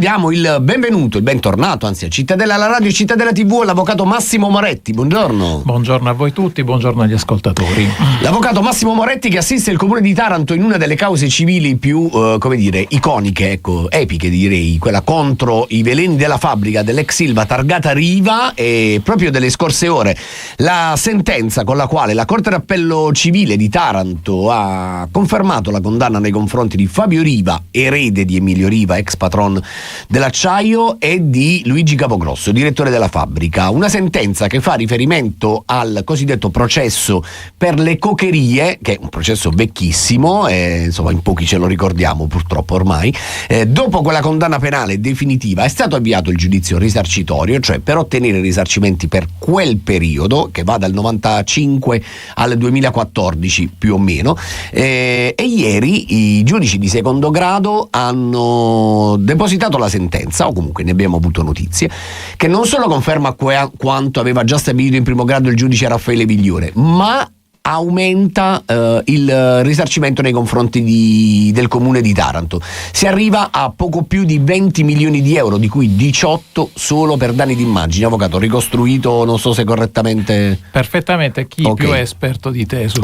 Diamo il benvenuto, il bentornato, anzi a Cittadella alla radio, Cittadella TV, all'avvocato Massimo Moretti. Buongiorno. Buongiorno a voi tutti, buongiorno agli ascoltatori. L'avvocato Massimo Moretti che assiste il comune di Taranto in una delle cause civili più, iconiche, epiche direi, quella contro i veleni della fabbrica dell'ex Ilva targata Riva, e proprio delle scorse ore la sentenza con la quale la Corte d'Appello Civile di Taranto ha confermato la condanna nei confronti di Fabio Riva, erede di Emilio Riva, ex patron dell'acciaio, e di Luigi Capogrosso, direttore della fabbrica. Una sentenza che fa riferimento al cosiddetto processo per le cocherie, che è un processo vecchissimo, insomma in pochi ce lo ricordiamo purtroppo ormai. Dopo quella condanna penale definitiva è stato avviato il giudizio risarcitorio, cioè per ottenere risarcimenti per quel periodo che va dal 95 al 2014 più o meno, e ieri i giudici di secondo grado hanno depositato la sentenza, o comunque ne abbiamo avuto notizie, che non solo conferma quanto aveva già stabilito in primo grado il giudice Raffaele Vigliore, ma aumenta il risarcimento nei confronti del comune di Taranto. Si arriva a poco più di 20 milioni di euro, di cui 18 solo per danni d'immagine. Avvocato, ricostruito, non so se correttamente. Perfettamente, chi più è esperto di te su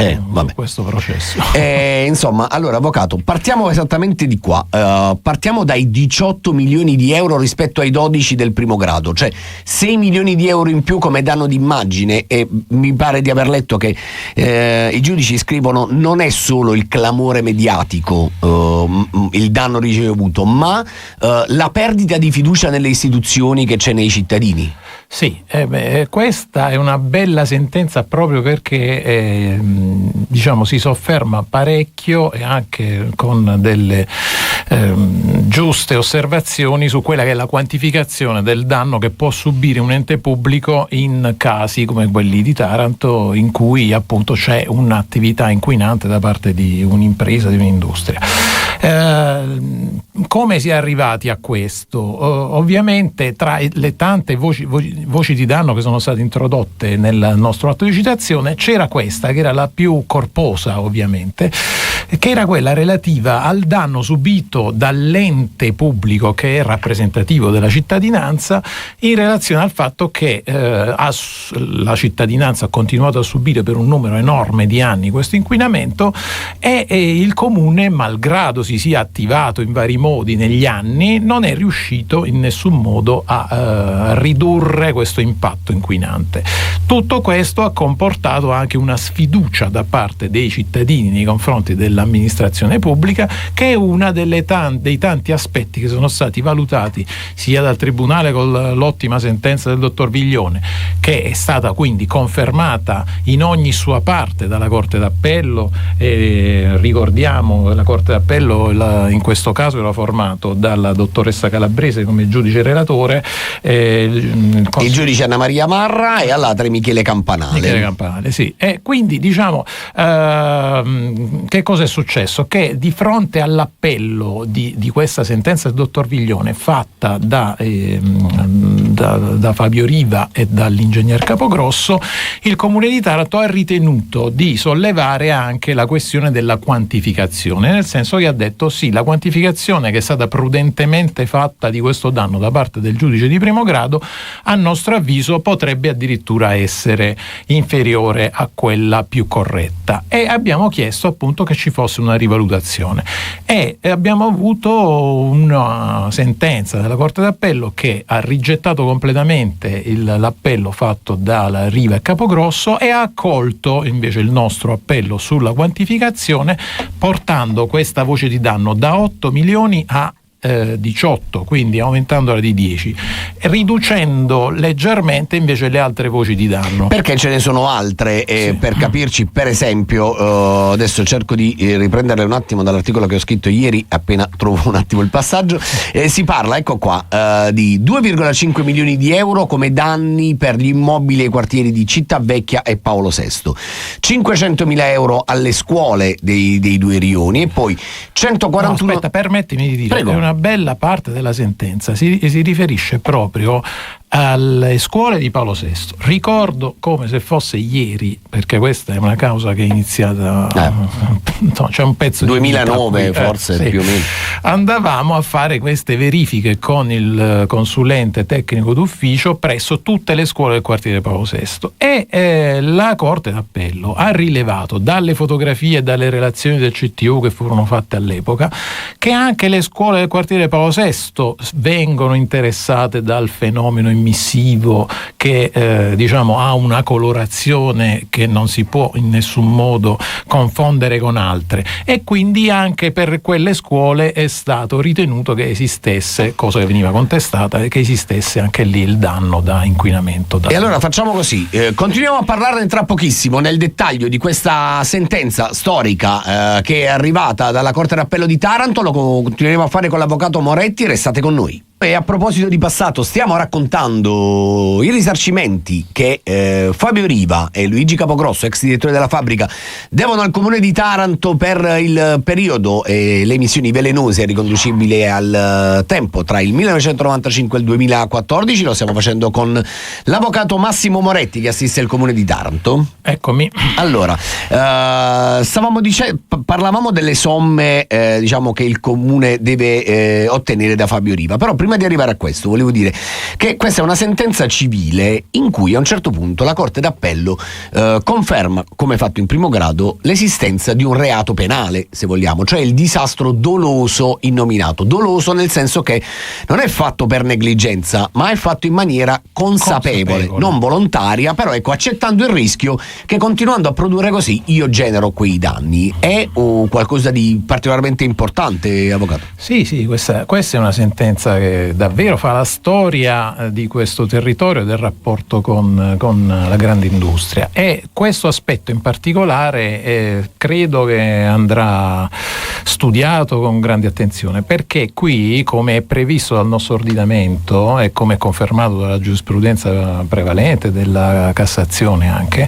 questo processo. Insomma, allora avvocato, partiamo esattamente di qua, partiamo dai 18 milioni di euro rispetto ai 12 del primo grado, cioè 6 milioni di euro in più come danno d'immagine, e mi pare di aver letto che i giudici scrivono non è solo il clamore mediatico il danno ricevuto, ma la perdita di fiducia nelle istituzioni che c'è nei cittadini. Sì, questa è una bella sentenza proprio perché si sofferma parecchio e anche con delle giuste osservazioni su quella che è la quantificazione del danno che può subire un ente pubblico in casi come quelli di Taranto, in cui appunto c'è un'attività inquinante da parte di un'impresa, di un'industria. Come si è arrivati a questo? Ovviamente tra le tante voci di danno che sono state introdotte nel nostro atto di citazione c'era questa, che era la più corposa ovviamente, che era quella relativa al danno subito dall'ente pubblico che è rappresentativo della cittadinanza in relazione al fatto che la cittadinanza ha continuato a subire per un numero enorme di anni questo inquinamento, e il comune, malgrado si sia attivato in vari modi negli anni, non è riuscito in nessun modo a ridurre questo impatto inquinante. Tutto questo ha comportato anche una sfiducia da parte dei cittadini nei confronti dell'amministrazione pubblica, che è una dei tanti aspetti che sono stati valutati sia dal Tribunale con l'ottima sentenza del dottor Viglione, che è stata quindi confermata in ogni sua parte dalla Corte d'Appello. Ricordiamo la Corte d'Appello in questo caso era formato dalla dottoressa Calabrese come giudice relatore, il giudice Anna Maria Marra e all'altra Michele Campanale. Sì. E quindi che cosa è successo? Che di fronte all'appello di questa sentenza del dottor Viglione fatta da Fabio Riva e dall'ingegner Capogrosso, il comune di Taranto ha ritenuto di sollevare anche la questione della quantificazione, nel senso che ha detto sì, la quantificazione che è stata prudentemente fatta di questo danno da parte del giudice di primo grado, a nostro avviso potrebbe addirittura essere inferiore a quella più corretta, e abbiamo chiesto appunto che ci fosse una rivalutazione, e abbiamo avuto una sentenza della Corte d'Appello che ha rigettato completamente l'appello fatto da Riva e Capogrosso e ha accolto invece il nostro appello sulla quantificazione, portando questa voce di danno da 8 milioni a 18, quindi aumentandola di 10, riducendo leggermente invece le altre voci di danno. Perché ce ne sono altre, per capirci, per esempio, adesso cerco di riprendere un attimo dall'articolo che ho scritto ieri, appena trovo un attimo il passaggio, si parla, ecco qua, di 2,5 milioni di euro come danni per gli immobili ai quartieri di Città Vecchia e Paolo VI, 500.000 euro alle scuole dei due rioni, e poi 141... Aspetta, permettimi di dire, Prego. È una bella parte della sentenza si riferisce proprio alle scuole di Paolo VI. Ricordo come se fosse ieri, perché questa è una causa che è iniziata no, c'è un pezzo 2009 forse, sì. Più o meno. Andavamo a fare queste verifiche con il consulente tecnico d'ufficio presso tutte le scuole del quartiere Paolo VI e la Corte d'Appello ha rilevato dalle fotografie e dalle relazioni del CTU che furono fatte all'epoca che anche le scuole del quartiere Paolo VI vengono interessate dal fenomeno immissivo che diciamo ha una colorazione che non si può in nessun modo confondere con altre, e quindi anche per quelle scuole è stato ritenuto che esistesse, cosa che veniva contestata, che esistesse anche lì il danno da inquinamento. E allora facciamo così, continuiamo a parlarne tra pochissimo nel dettaglio di questa sentenza storica che è arrivata dalla Corte d'Appello di Taranto. Lo continueremo a fare con l'avvocato Moretti, restate con noi. E a proposito di passato, stiamo raccontando i risarcimenti che Fabio Riva e Luigi Capogrosso, ex direttore della fabbrica, devono al comune di Taranto per il periodo e le emissioni velenose riconducibili al tempo tra il 1995 e il 2014. Lo stiamo facendo con l'avvocato Massimo Moretti, che assiste il comune di Taranto. Eccomi. Allora, parlavamo delle somme diciamo che il comune deve ottenere da Fabio Riva, però prima di arrivare a questo volevo dire che questa è una sentenza civile in cui a un certo punto la Corte d'Appello conferma, come fatto in primo grado, l'esistenza di un reato penale, se vogliamo, cioè il disastro doloso innominato. Doloso nel senso che non è fatto per negligenza, ma è fatto in maniera consapevole. Non volontaria, però ecco, accettando il rischio che continuando a produrre così io genero quei danni. È qualcosa di particolarmente importante, avvocato? Sì, questa è una sentenza che davvero fa la storia di questo territorio e del rapporto con la grande industria, e questo aspetto in particolare credo che andrà studiato con grande attenzione, perché qui, come è previsto dal nostro ordinamento e come è confermato dalla giurisprudenza prevalente della Cassazione anche,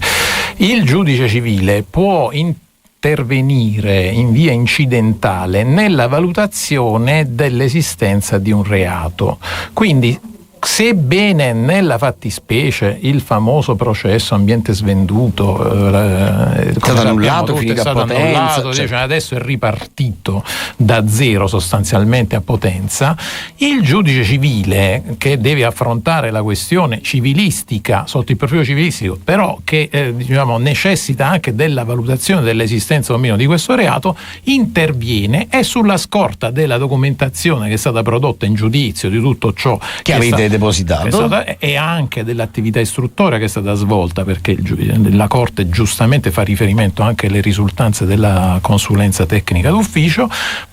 il giudice civile può intervenire in via incidentale nella valutazione dell'esistenza di un reato. Quindi, sebbene nella fattispecie il famoso processo ambiente svenduto è stato annullato, certo, adesso è ripartito da zero sostanzialmente a Potenza, il giudice civile, che deve affrontare la questione civilistica sotto il profilo civilistico, però che diciamo necessita anche della valutazione dell'esistenza o meno di questo reato, interviene e sulla scorta della documentazione che è stata prodotta in giudizio, di tutto ciò che avete depositato e anche dell'attività istruttoria che è stata svolta, perché la Corte giustamente fa riferimento anche alle risultanze della consulenza tecnica d'ufficio,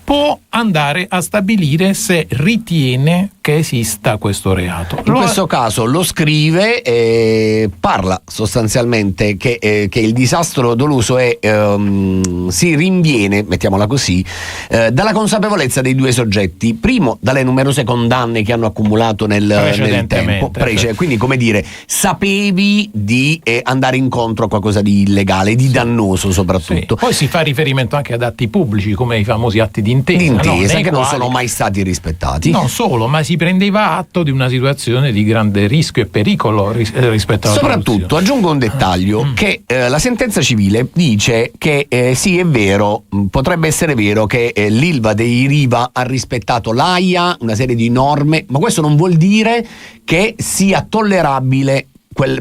può andare a stabilire se ritiene che esista questo reato. In questo caso lo scrive e parla sostanzialmente che il disastro doloso si rinviene, mettiamola così, dalla consapevolezza dei due soggetti, primo dalle numerose condanne che hanno accumulato nel tempo, quindi come dire, sapevi di andare incontro a qualcosa di illegale, di dannoso soprattutto. Sì. Poi si fa riferimento anche ad atti pubblici come i famosi atti di intesa che non sono mai stati rispettati. Non solo, ma si prendeva atto di una situazione di grande rischio e pericolo rispetto alla soprattutto, aggiungo un dettaglio, che la sentenza civile dice che sì, è vero, potrebbe essere vero che l'Ilva dei Riva ha rispettato l'AIA, una serie di norme, ma questo non vuol dire che sia tollerabile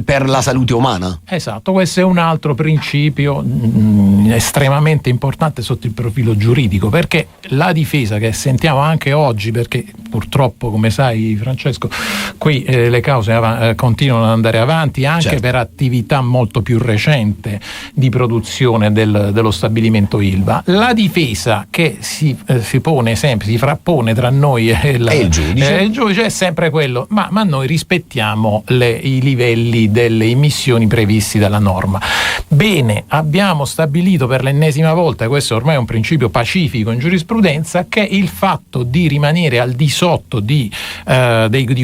per la salute umana. Esatto, questo è un altro principio estremamente importante sotto il profilo giuridico, perché la difesa che sentiamo anche oggi, perché purtroppo, come sai Francesco, qui le cause continuano ad andare avanti anche certo, per attività molto più recente di produzione dello stabilimento Ilva. La difesa che si pone sempre, si frappone tra noi e il giudice è sempre quello, ma noi rispettiamo i livelli delle emissioni previsti dalla norma. Bene, abbiamo stabilito per l'ennesima volta, questo ormai è un principio pacifico in giurisprudenza, che il fatto di rimanere al di sotto di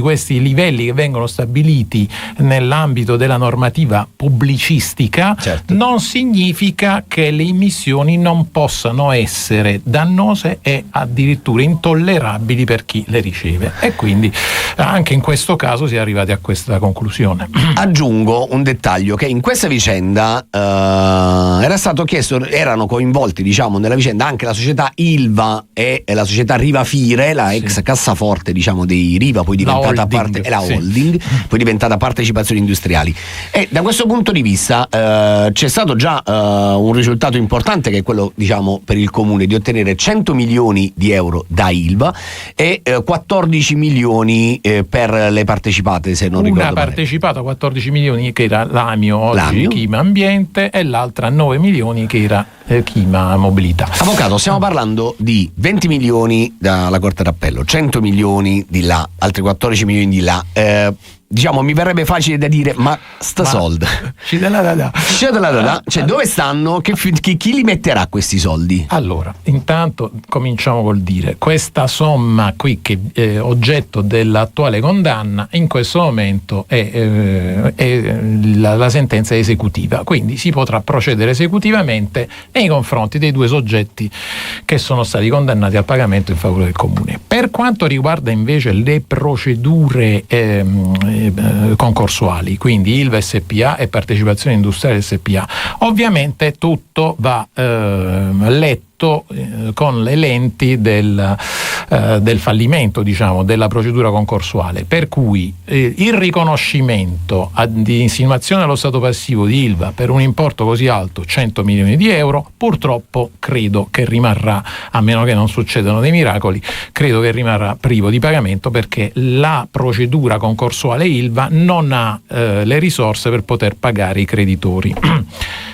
questi livelli che vengono stabiliti nell'ambito della normativa pubblicistica certo, non significa che le emissioni non possano essere dannose e addirittura intollerabili per chi le riceve, e quindi anche in questo caso si è arrivati a questa conclusione. Aggiungo un dettaglio, che in questa vicenda era stato chiesto, erano coinvolti diciamo nella vicenda anche la società Ilva e la società Riva Fire, la ex cassaforte diciamo dei Riva, poi diventata holding, poi diventata partecipazioni industriali, e da questo punto di vista c'è stato già un risultato importante, che è quello diciamo per il comune di ottenere 100 milioni di euro da Ilva e 14 milioni per le partecipate, se non ricordo male. Una partecipata 14 milioni che era l'Amio, oggi Chima Ambiente, e l'altra 9 milioni che era Chima Mobilità. Avvocato, stiamo parlando di 20 milioni dalla Corte d'Appello, 100 milioni di là, altri 14 milioni di là. Diciamo, mi verrebbe facile da dire, ma soldi cioè dove stanno? Chi li metterà questi soldi? Allora, intanto cominciamo col dire, questa somma qui che è oggetto dell'attuale condanna in questo momento è la sentenza esecutiva, quindi si potrà procedere esecutivamente nei confronti dei due soggetti che sono stati condannati al pagamento in favore del comune. Per quanto riguarda invece le procedure concorsuali, quindi Ilva SPA e Partecipazione Industriale SPA, ovviamente tutto va letto con le lenti del fallimento, diciamo, della procedura concorsuale, per cui il riconoscimento di insinuazione allo stato passivo di Ilva per un importo così alto, 100 milioni di euro, purtroppo credo che rimarrà, a meno che non succedano dei miracoli, credo che rimarrà privo di pagamento, perché la procedura concorsuale Ilva non ha le risorse per poter pagare i creditori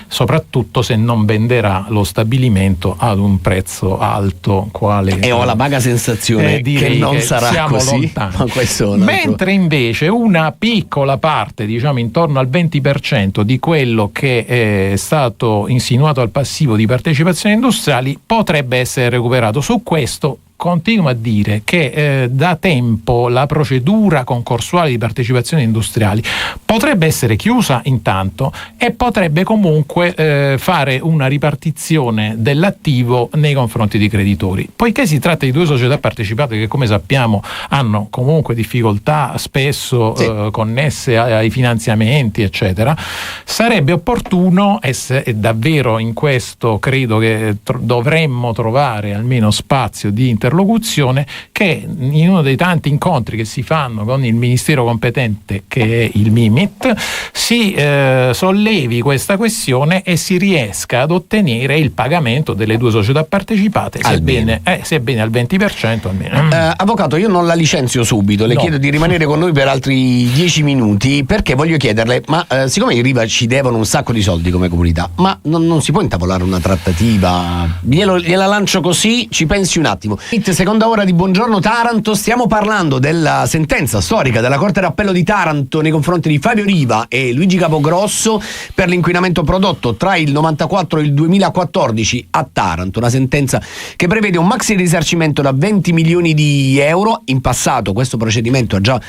soprattutto se non venderà lo stabilimento ad un prezzo alto, quale e ho la vaga sensazione che non sarà così, mentre invece una piccola parte, diciamo intorno al 20% di quello che è stato insinuato al passivo di partecipazioni industriali potrebbe essere recuperato. Su questo continuo a dire che da tempo la procedura concorsuale di partecipazioni industriali potrebbe essere chiusa intanto e potrebbe comunque fare una ripartizione dell'attivo nei confronti dei creditori. Poiché si tratta di due società partecipate che, come sappiamo, hanno comunque difficoltà spesso connesse ai finanziamenti eccetera, sarebbe opportuno, e davvero in questo credo che dovremmo trovare almeno spazio di interlocuzione, che in uno dei tanti incontri che si fanno con il ministero competente, che è il MIMIT, si sollevi questa questione e si riesca ad ottenere il pagamento delle due società partecipate, sebbene al 20% almeno. Avvocato, io non la licenzio subito, le chiedo di rimanere con noi per altri 10 minuti, perché voglio chiederle, ma siccome i Riva ci devono un sacco di soldi come comunità, ma non si può intavolare una trattativa? Gliela lancio così, ci pensi un attimo. Seconda ora di Buongiorno Taranto, stiamo parlando della sentenza storica della Corte d'Appello di Taranto nei confronti di Fabio Riva e Luigi Capogrosso per l'inquinamento prodotto tra il 94 e il 2014 a Taranto, una sentenza che prevede un maxi risarcimento da 20 milioni di euro. In passato questo procedimento ha già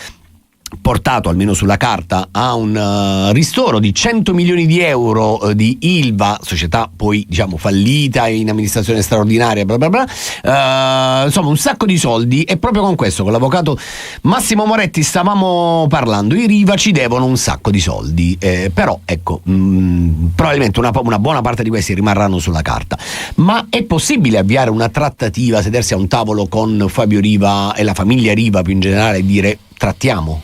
portato, almeno sulla carta, a un ristoro di 100 milioni di euro di Ilva, società poi diciamo fallita in amministrazione straordinaria, bla bla bla, insomma un sacco di soldi. E proprio con questo, con l'avvocato Massimo Moretti, stavamo parlando. I Riva ci devono un sacco di soldi, però ecco, probabilmente una buona parte di questi rimarranno sulla carta. Ma è possibile avviare una trattativa, sedersi a un tavolo con Fabio Riva e la famiglia Riva più in generale e dire trattiamo?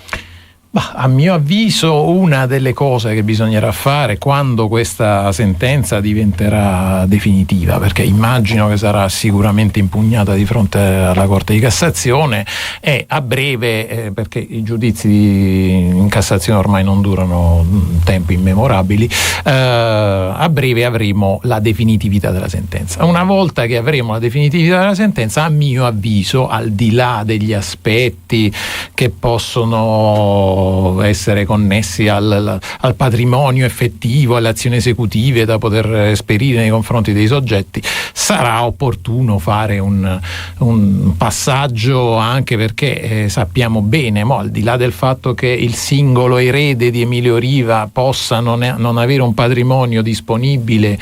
A mio avviso una delle cose che bisognerà fare quando questa sentenza diventerà definitiva, perché immagino che sarà sicuramente impugnata di fronte alla Corte di Cassazione, è a breve, perché i giudizi in Cassazione ormai non durano tempi immemorabili, a breve avremo la definitività della sentenza. Una volta che avremo la definitività della sentenza, a mio avviso, al di là degli aspetti che possono possono essere connessi al patrimonio effettivo, alle azioni esecutive da poter esperire nei confronti dei soggetti, sarà opportuno fare un passaggio, anche perché sappiamo bene, al di là del fatto che il singolo erede di Emilio Riva possa non avere un patrimonio disponibile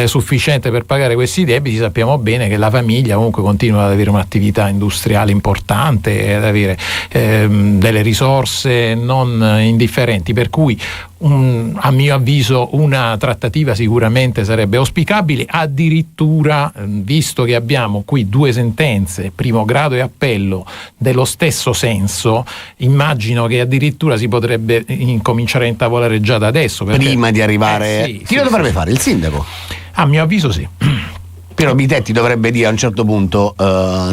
sufficiente per pagare questi debiti, sappiamo bene che la famiglia comunque continua ad avere un'attività industriale importante e ad avere delle risorse non indifferenti, per cui a mio avviso una trattativa sicuramente sarebbe auspicabile. Addirittura, visto che abbiamo qui 2 sentenze, primo grado e appello, dello stesso senso, immagino che addirittura si potrebbe incominciare a intavolare già da adesso, prima di arrivare. Chi lo dovrebbe fare? Il sindaco? A mio avviso sì. Piero Bitetti dovrebbe dire a un certo punto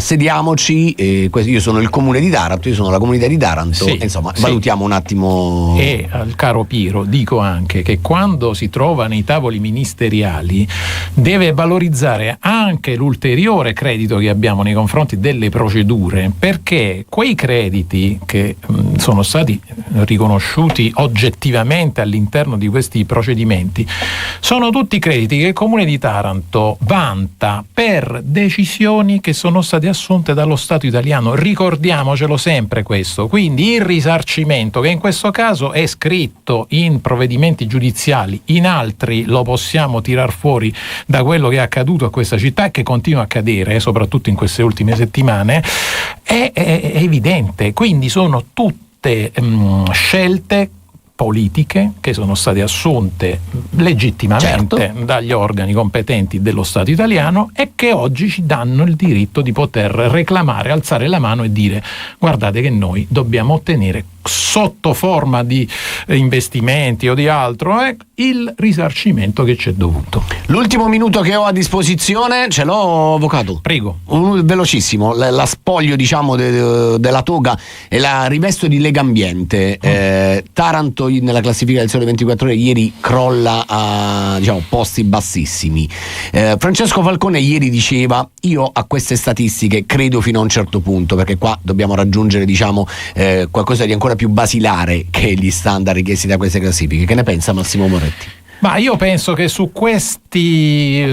sediamoci, io sono il comune di Taranto, io sono la comunità di Taranto, insomma valutiamo un attimo. E al caro Piero dico anche che quando si trova nei tavoli ministeriali deve valorizzare anche l'ulteriore credito che abbiamo nei confronti delle procedure, perché quei crediti che sono stati riconosciuti oggettivamente all'interno di questi procedimenti sono tutti crediti che il comune di Taranto vanta per decisioni che sono state assunte dallo Stato italiano. Ricordiamocelo sempre questo. Quindi il risarcimento, che in questo caso è scritto in provvedimenti giudiziali, in altri lo possiamo tirar fuori da quello che è accaduto a questa città e che continua a accadere, soprattutto in queste ultime settimane, è evidente. Quindi sono tutte scelte politiche che sono state assunte legittimamente dagli organi competenti dello Stato italiano e che oggi ci danno il diritto di poter reclamare, alzare la mano e dire: guardate che noi dobbiamo ottenere sotto forma di investimenti o di altro il risarcimento che ci è dovuto. L'ultimo minuto che ho a disposizione ce l'ho, avvocato? Prego. Velocissimo, la spoglio della toga e la rivesto di Legambiente. Taranto nella classifica del Sole 24 Ore ieri crolla a posti bassissimi. Francesco Falcone ieri diceva: io a queste statistiche credo fino a un certo punto, perché qua dobbiamo raggiungere qualcosa di ancora più basilare che gli standard richiesti da queste classifiche. Che ne pensa Massimo Moretti? Ma io penso che su queste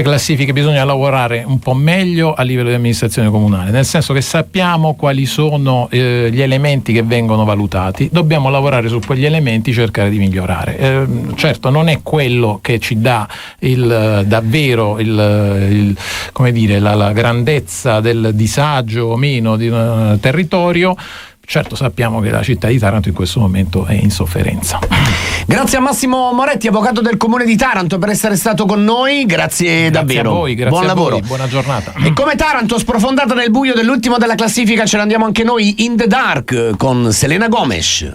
classifiche bisogna lavorare un po' meglio a livello di amministrazione comunale, nel senso che sappiamo quali sono gli elementi che vengono valutati, dobbiamo lavorare su quegli elementi, cercare di migliorare. Certo, non è quello che ci dà davvero la grandezza del disagio o meno di un territorio. Certo, sappiamo che la città di Taranto in questo momento è in sofferenza. Grazie a Massimo Moretti, avvocato del Comune di Taranto, per essere stato con noi. Grazie davvero. A voi, grazie. Buon lavoro. Buona giornata. E come Taranto sprofondata nel buio dell'ultimo della classifica, ce l'andiamo anche noi in the dark con Selena Gomez.